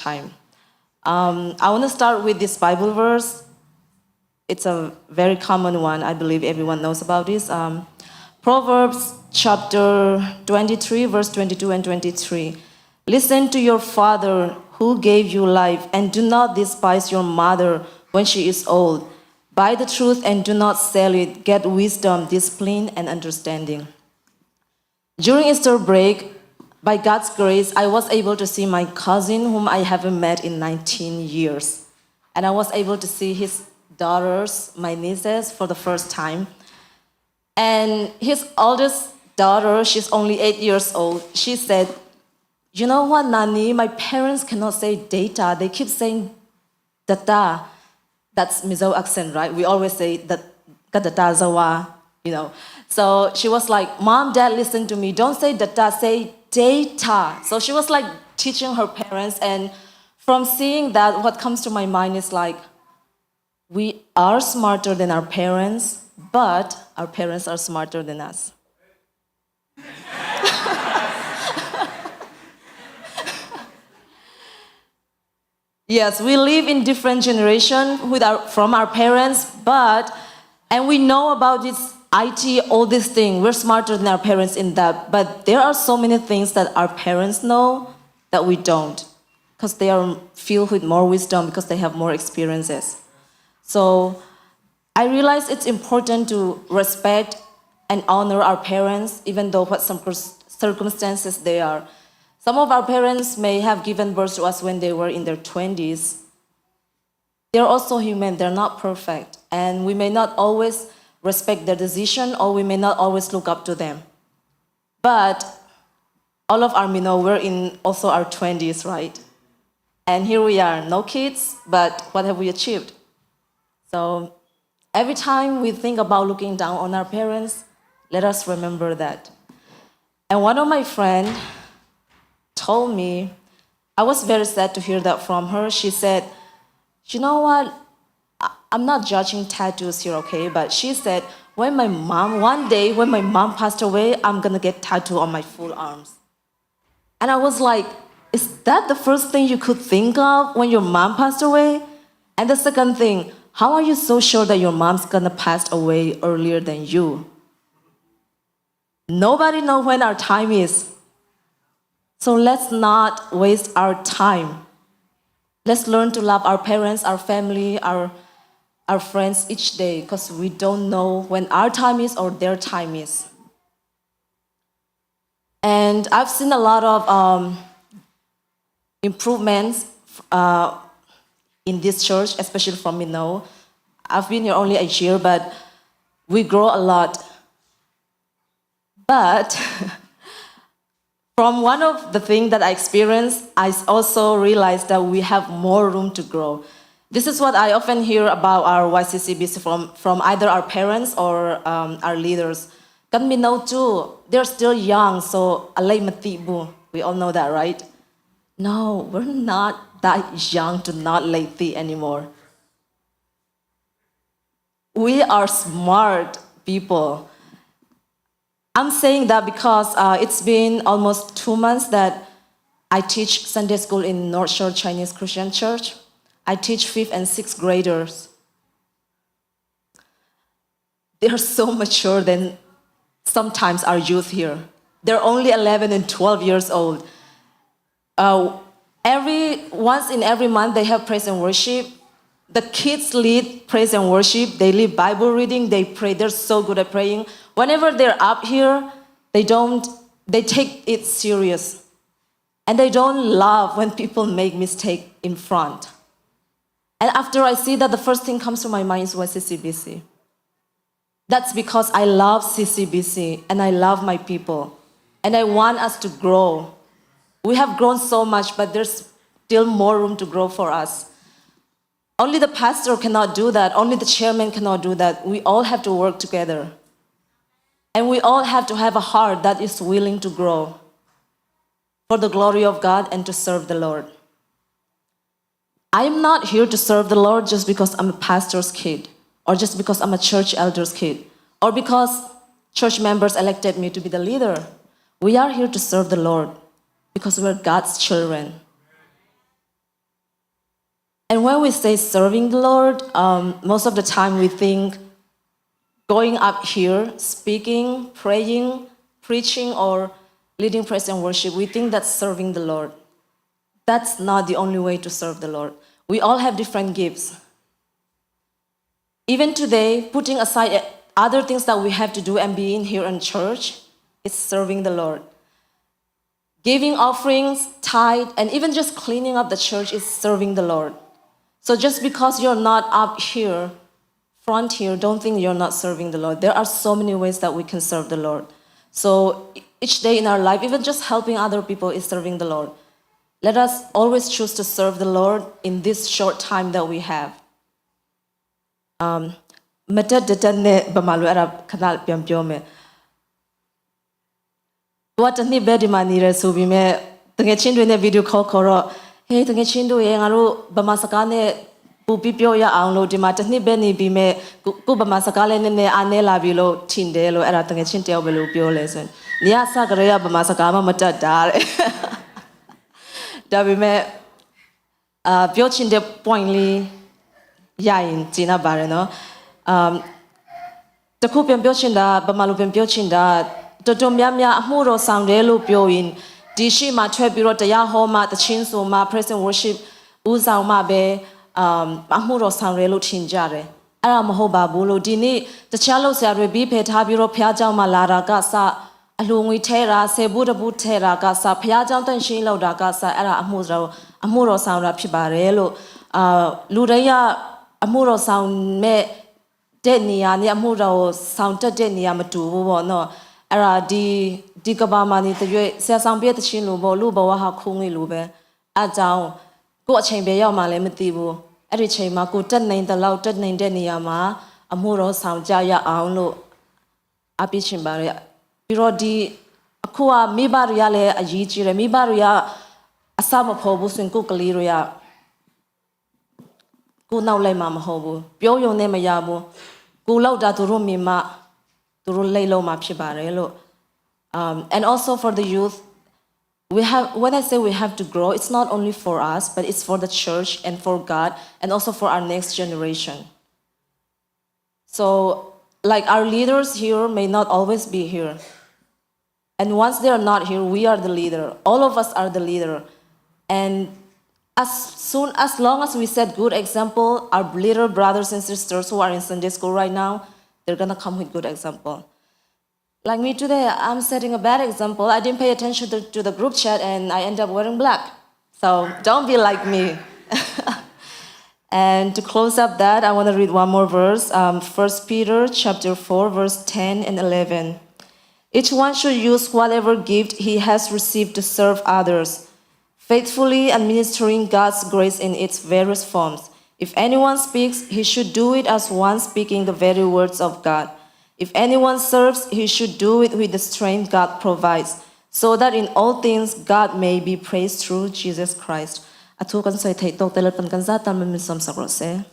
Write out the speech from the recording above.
time. I want to start with this Bible verse. It's a very common one. I believe everyone knows about this. Proverbs chapter 23, verse 22 and 23. Listen to your father who gave you life, and do not despise your mother when she is old. Buy the truth and do not sell it. Get wisdom, discipline, and understanding. During Easter break, by God's grace, I was able to see my cousin whom I haven't met in 19 years. And I was able to see his daughters, my nieces, for the first time. And his oldest daughter, she's only 8 years old, she said, "You know what, Nani, my parents cannot say data. They keep saying data." That's Mizo accent, right? We always say that data zawa, So she was like, "Mom, Dad, listen to me. Don't say data, say data." So she was like teaching her parents. And from seeing that, what comes to my mind is like, we are smarter than our parents, but our parents are smarter than us. Yes, we live in different generations from our parents, and we know about this IT, all these things. We're smarter than our parents in that. But there are so many things that our parents know that we don't, because they are filled with more wisdom, because they have more experiences. So I realize it's important to respect and honor our parents, even though what some circumstances they are. Some of our parents may have given birth to us when they were in their 20s. They're also human, they're not perfect. And we may not always respect their decision, or we may not always look up to them. But all of our Mino, we're in also our 20s, right? And here we are, no kids, but what have we achieved? So every time we think about looking down on our parents, let us remember that. And one of my friends told me, I was very sad to hear that from her. She said, "You know what? I'm not judging tattoos here, okay?" But she said, one day when my mom passed away, I'm gonna get tattoo on my full arms. And I was like, is that the first thing you could think of when your mom passed away? And the second thing, how are you so sure that your mom's gonna pass away earlier than you? Nobody knows when our time is. So let's not waste our time. Let's learn to love our parents, our family, our friends each day, because we don't know when our time is or their time is. And I've seen a lot of improvements in this church, especially from Mino. I've been here only a year, but we grow a lot. But from one of the things that I experienced, I also realized that we have more room to grow. This is what I often hear about our YCCBC from either our parents or our leaders. Kan Mino too, they're still young, so alay matibu. We all know that, right? No, we're not that young to not late anymore. We are smart people. I'm saying that because it's been almost 2 months that I teach Sunday school in North Shore Chinese Christian Church. I teach 5th and 6th graders. They're so mature than sometimes our youth here. They're only 11 and 12 years old. Once in every month, they have praise and worship. The kids lead praise and worship. They lead Bible reading. They pray. They're so good at praying. Whenever they're up here, they take it serious. And they don't love when people make mistake in front. And after I see that, the first thing comes to my mind is CCBC. That's because I love CCBC and I love my people. And I want us to grow. We have grown so much, but there's still more room to grow for us. Only the pastor cannot do that. Only the chairman cannot do that. We all have to work together. And we all have to have a heart that is willing to grow for the glory of God and to serve the Lord. I'm not here to serve the Lord just because I'm a pastor's kid, or just because I'm a church elder's kid, or because church members elected me to be the leader. We are here to serve the Lord because we're God's children. And when we say serving the Lord, most of the time we think going up here, speaking, praying, preaching, or leading praise and worship, we think that's serving the Lord. That's not the only way to serve the Lord. We all have different gifts. Even today, putting aside other things that we have to do and being here in church, is serving the Lord. Giving offerings, tithe, and even just cleaning up the church is serving the Lord. So just because you're not up here, front here, don't think you're not serving the Lord. There are so many ways that we can serve the Lord. So each day in our life, even just helping other people is serving the Lord. Let us always choose to serve the Lord in this short time that we have. Mata detane bamalu Arab kanal piam piome. What ani bedi manire subime. Tenge chindu ne video call koro. Hey tenge chindu ye ngaru bamasakane pupi pio ya anglo di mata ni beni bime ku bamasakale ne ane labi lo tinde lo era tenge chinte o belu pio leson. Niya sa karaya bamasakama mata dar. Dabime pio chinde point li yain Gina Bareno. The Kupian Biochinda, Bamalupian Biochinda, the Domiamia Amuro Sandelu Bioin, Dishi Ma Trebiro, the Yahoma, the Chinsuma, praise and worship, Uzama Be, Amuro Sanrelu Chinjare, Aramahoba Bulu Dini, the Chalos Yarebi, Petabiro, Piaja Malara Gasa, Alungi Terra, Sebuda Butera Gasa, Piaja Shilo Dagasa, Ara Amuro Sandra Pibarelo, Lureya Amuro Sound Me. Denia ni amuro sound denia matu no era di kabama ni the se sang bia the chin lu bo wa ha khung ni lu be a jaung ko a chain be yaw ma le mati bu eri chain ma ko tat nain the law tat nain de niya ma amuro sound ja ya aung lo a pi chin ba re pi ro di aku a mi ba ru ya le a yi ji re mi ba ru ya asa ma pho bu swin ko kali ru ya ko naw lai ma ho bu pyo yong ne ma ya bu and also for the youth, we have. When I say we have to grow, it's not only for us, but it's for the church and for God, and also for our next generation. So, like our leaders here may not always be here, and once they are not here, we are the leader. All of us are the leader, and as long as we set good example, our little brothers and sisters who are in Sunday school right now, they're gonna come with good example. Like me today, I'm setting a bad example. I didn't pay attention to the group chat and I end up wearing black. So don't be like me. And to close up that, I want to read one more verse. 1 Peter chapter 4, verse 10 and 11. Each one should use whatever gift he has received to serve others, faithfully administering God's grace in its various forms. If anyone speaks, he should do it as one speaking the very words of God. If anyone serves, he should do it with the strength God provides, so that in all things God may be praised through Jesus Christ. Atu kan sai thei tok telat pan kan za tan min som sakro se.